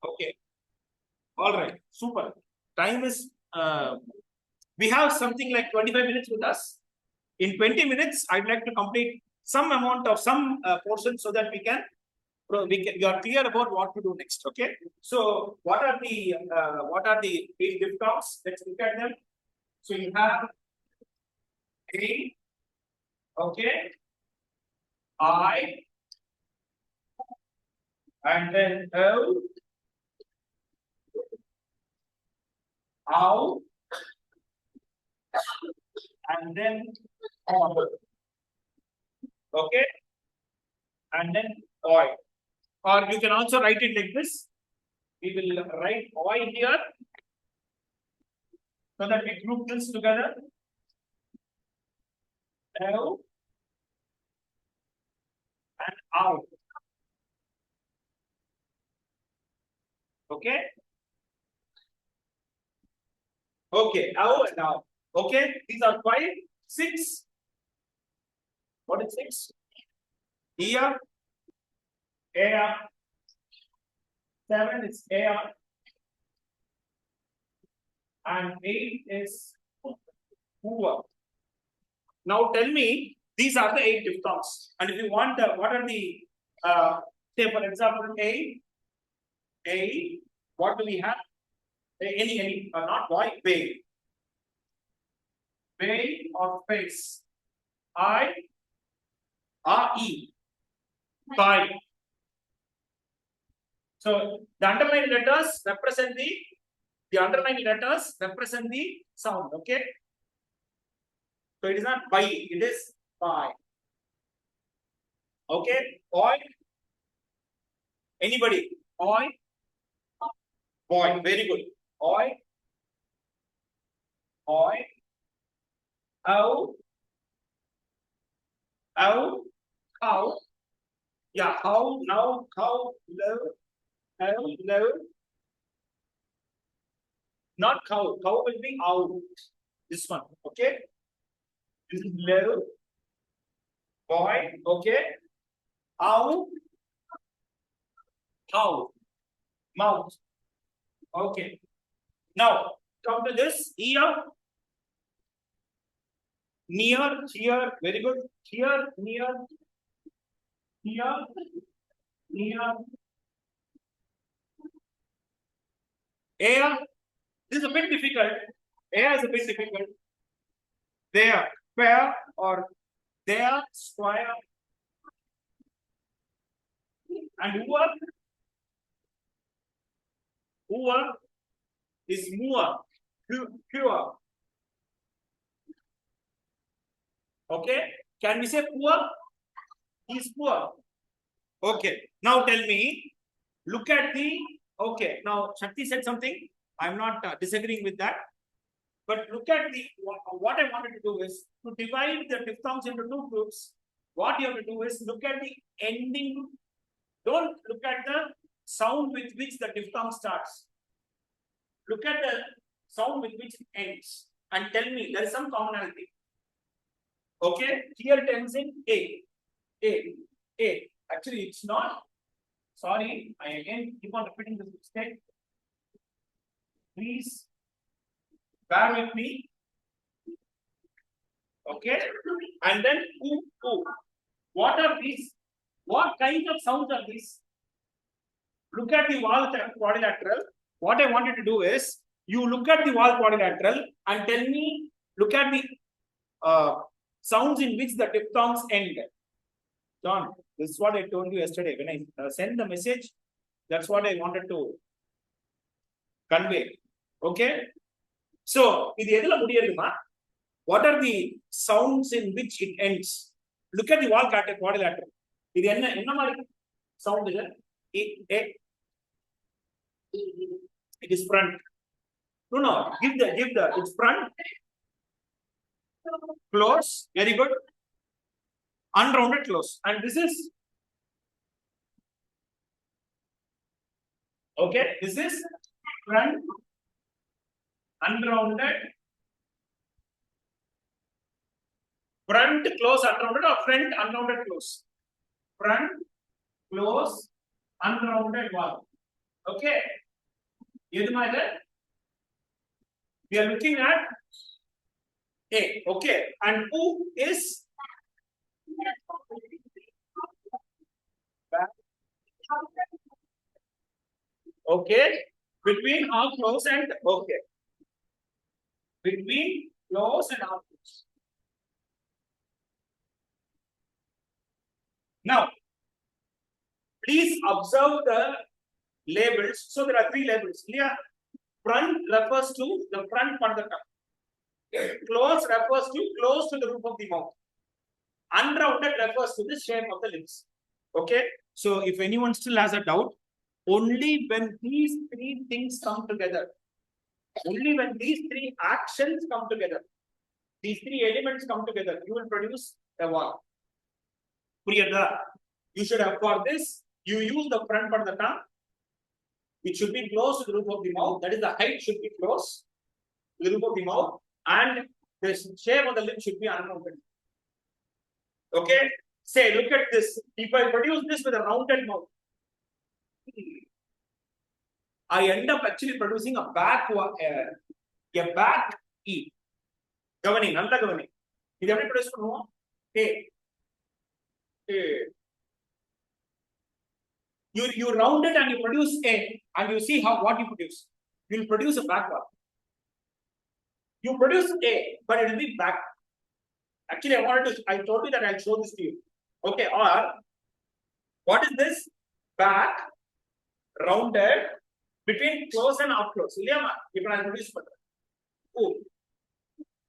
Okay. All right. Super. Time is, we have something like 25 minutes with us. In 20 minutes, I'd like to complete some amount of some portion so that you are clear about what to do next. Okay. So what are the diphthongs? Let's look at them. So you have A, okay, I, and then O, ow, and then O. Okay, and then oi. Or you can also write it like this. We will write oi here so that we group this together. O and ow. Okay. Okay, ow and ow. Okay, these are 5, 6. What is 6? Here, air. 7 is air. And 8 is poor. Now tell me, these are the 8 diphthongs. And if you want, what are the, say for example, A, what do we have? Any, not boy, bay. Bay or face. E. By. So the underlined letters represent the underlined letters represent the sound. Okay. So it is not by, it is by. Okay. Oi. Anybody? Oi. Boy. Very good. Oi. Oi. Ow. Ow. Cow. Yeah. How. Now. Cow. Low. Ow. Low. Not cow. Cow will be ow. This one. Okay. This is low. Boy. Okay. Ow. How. Mouth. Okay. Now come to this ear. Near, here, very good. Here, near, here, near. Air. This is a bit difficult. Air is a bit difficult. There, fair or there, square. And Hoover is moor, pure. Okay, can we say poor? He is poor. Okay, now tell me, look at the, okay, now Shakti said something. I'm not disagreeing with that. But look at the, what I wanted to do is to divide the diphthongs into 2 groups. What you have to do is look at the ending. Don't look at the sound with which the diphthong starts. Look at the sound with which it ends and tell me there is some commonality. Okay, here it ends in A. Actually, it's not. Sorry, I again keep on repeating this mistake. Please bear with me. Okay, and then oo. What are these? What kind of sounds are these? Look at the vowel quadrilateral. What I wanted to do is, you look at the vowel quadrilateral and tell me, look at the sounds in which the diphthongs end. John, this is what I told you yesterday. When I sent the message, that's what I wanted to convey. Okay? So, what are the sounds in which it ends? Look at the vowel quadrilateral. Sound is it? It is front. No. Give the. It's front. Close. Very good. Unrounded close. And this is. Okay. This is front. Unrounded. Front close unrounded or front unrounded close? Front close unrounded vowel. Okay. We are looking at A. Okay. And who is okay. Between half close and okay. Between close and half close. Now, please observe the labels. So there are three labels. Here, front refers to the front part of the tongue. Close refers to close to the roof of the mouth. Unrounded refers to the shape of the lips. Okay. So if anyone still has a doubt, only when these three things come together, only when these three actions come together, these three elements come together, you will produce a vowel. You should have for this, you use the front part of the tongue. It should be close to the roof of the mouth. That is, the height should be close to the roof of the mouth, and the shape of the lip should be unrounded. Okay? Say, look at this. If I produce this with a rounded mouth, I end up actually producing a back E. Governing, under governing. Is every produce no? Hey. You round it and you produce A, and you see what you produce. You will produce a back one. You produce A, but it will be back. Actually, I told you that I'll show this to you. Okay, or what is this? Back, rounded, between close and up close. If I produce oh,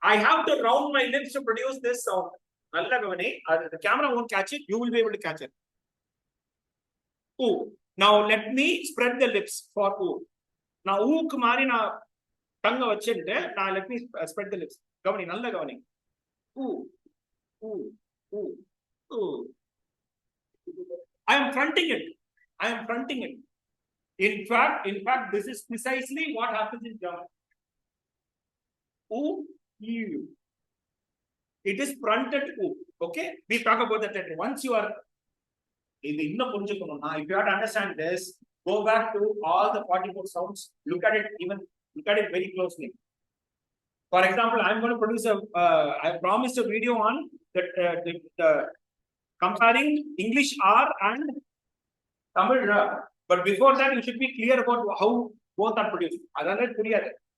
I have to round my lips to produce this sound. The camera won't catch it, you will be able to catch it. Ooh. Now let me spread the lips for ooh. Now ooh kumari na tongue vachinte. Now let me spread the lips. Gavani, nalla gavani. Ooh, ooh, ooh, ooh. I am fronting it. I am fronting it. In fact, this is precisely what happens in German. Ooh, you. It is fronted ooh. Okay, we talk about that later. Once you are if you have to understand this, go back to all the 44 sounds, look at it very closely. For example, I'm going to produce I promised a video on the comparing English R and Tamil R. But before that, you should be clear about how both are produced.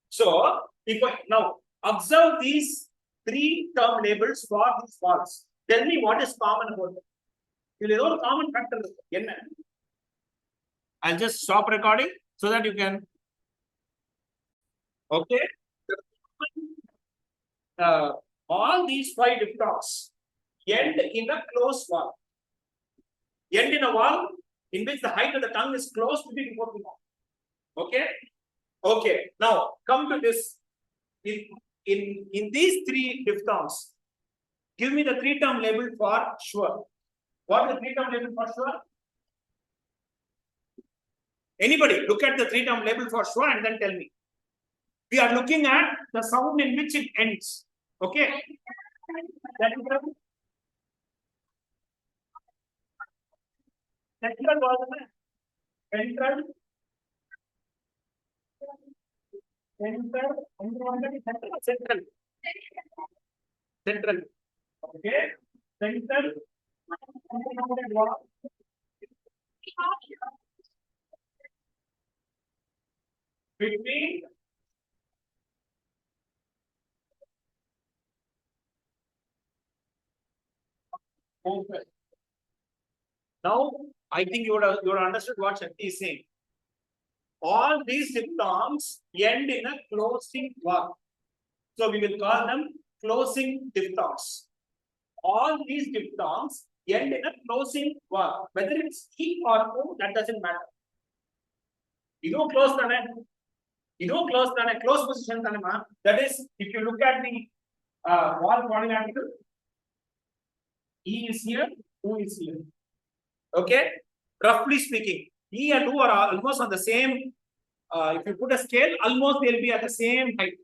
So, now observe these three term labels for these vowels. Tell me what is common about them. Common factor. I'll just stop recording so that you can. Okay. All these five diphthongs end in a closed vowel. End in a vowel in which the height of the tongue is close to the roof of the mouth. Okay. Okay. Now come to this. In these three diphthongs, give me the three-term label for sure. What is the three-term label for sure? Anybody look at the three-term label for sure and then tell me. We are looking at the sound in which it ends. Okay. Central was central. Central. Okay. Central. Between open. Now, I think you would have understood what Shakti is saying. All these diphthongs end in a closing vowel. So we will call them closing diphthongs. All these diphthongs end in a closing vowel. Whether it's E or O, that doesn't matter. You don't close the close position. That is, if you look at the vowel quadrilateral, E is here, O is here. Okay, roughly speaking, E and O are almost on the same. If you put a scale, almost they'll be at the same height.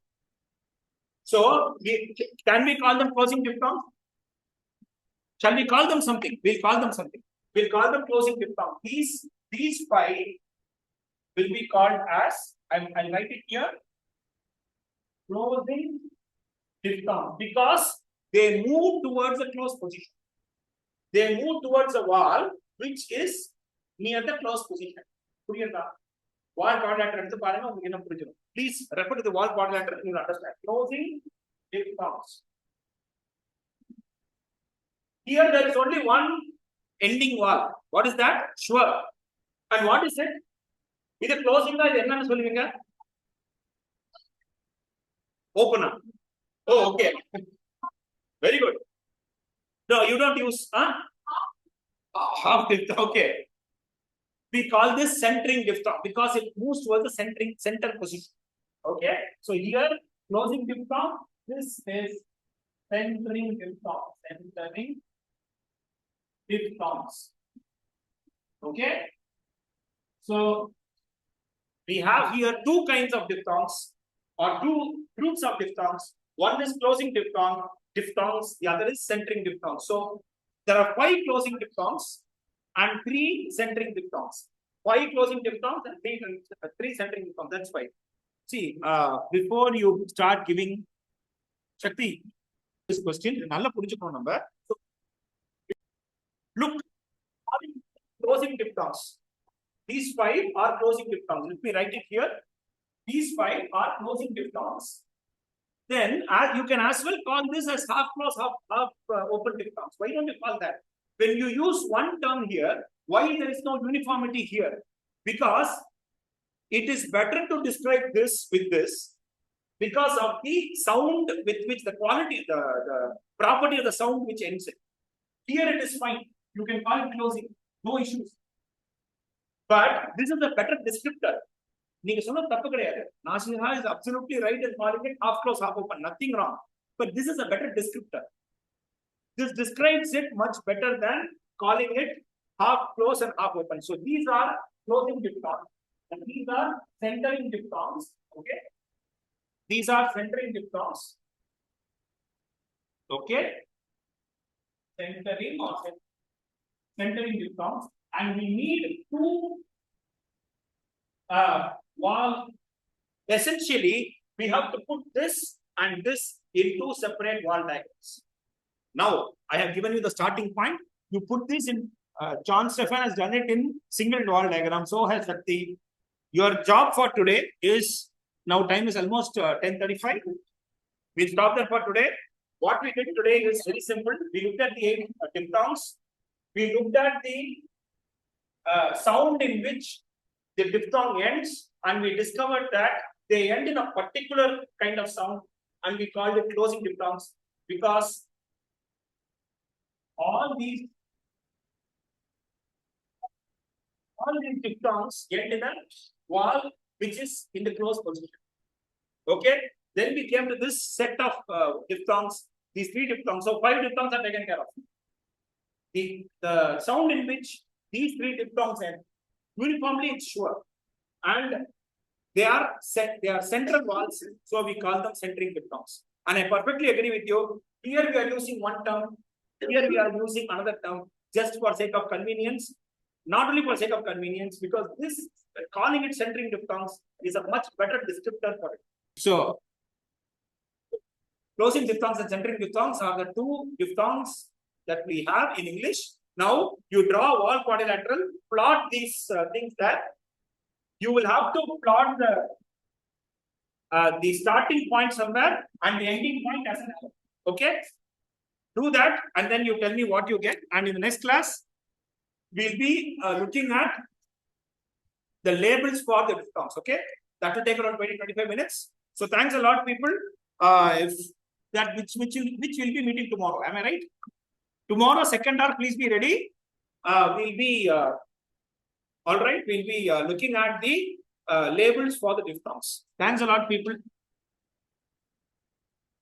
So, can we call them closing diphthongs? Shall we call them something? We'll call them something. We'll call them closing diphthongs. These five will be called as, I'll write it here, closing diphthong, because they move towards the closed position. They move towards the vowel which is near the closed position. Vowel quadrilateral. Please refer to the vowel quadrilateral, you will understand. Closing diphthongs. Here there is only one ending vowel. What is that? Sure. And what is it? With the closing, open up. Oh, okay. Very good. No, you don't use half diphthong. Okay. We call this centering diphthong because it moves towards the center position. Okay. So here, closing diphthong, this is centering diphthong. Centering diphthongs. Okay. So we have here two kinds of diphthongs or two groups of diphthongs. One is closing diphthongs, the other is centering diphthongs. So there are 5 closing diphthongs and 3 centering diphthongs. 5 closing diphthongs and 3 centering diphthongs. That's 5. See, before you start giving Shakti this question, so, look, closing diphthongs. These 5 are closing diphthongs. Let me write it here. These 5 are closing diphthongs. Then you can as well call this as half close, half open diphthongs. Why don't you call that? When you use one term here, why there is no uniformity here? Because it is better to describe this with this because of the sound with which the quality, the property of the sound which ends it. Here it is fine. You can call it closing, no issues. But this is a better descriptor. Nasiha is absolutely right in calling it half close, half open. Nothing wrong. But this is a better descriptor. This describes it much better than calling it half close and half open. So these are closing diphthongs. And these are centering diphthongs. Okay. These are centering diphthongs. Okay. Centering diphthongs. And we need 2 vowel. Essentially, we have to put this and this in 2 separate vowel diagrams. Now, I have given you the starting point. You put this in. John Stefan has done it in single vowel diagram. So has Shakti. Your job for today is, now time is almost 10:35. We'll stop there for today. What we did today is very simple. We looked at the diphthongs. We looked at the sound in which the diphthong ends, and we discovered that they end in a particular kind of sound, and we called it closing diphthongs because all these diphthongs end in a vowel which is in the closed position. Okay. Then we came to this set of diphthongs, these 3 diphthongs. So 5 diphthongs are taken care of. The sound in which these 3 diphthongs end, uniformly it's sure. And they are central vowels, so we call them centering diphthongs. And I perfectly agree with you. Here we are using one term, here we are using another term, just for sake of convenience. Not only for sake of convenience, because this calling it centering diphthongs is a much better descriptor for it. So, closing diphthongs and centering diphthongs are the 2 diphthongs that we have in English. Now, you draw vowel quadrilateral, plot these things there. You will have to plot the starting point somewhere and the ending point as an arrow. Okay? Do that and then you tell me what you get. And in the next class, we'll be looking at the labels for the diphthongs. Okay? That will take around 20-25 minutes. So thanks a lot, people. Which will be meeting tomorrow. Am I right? Tomorrow, second hour, please be ready. We'll be all right. We'll be looking at the labels for the diphthongs. Thanks a lot, people.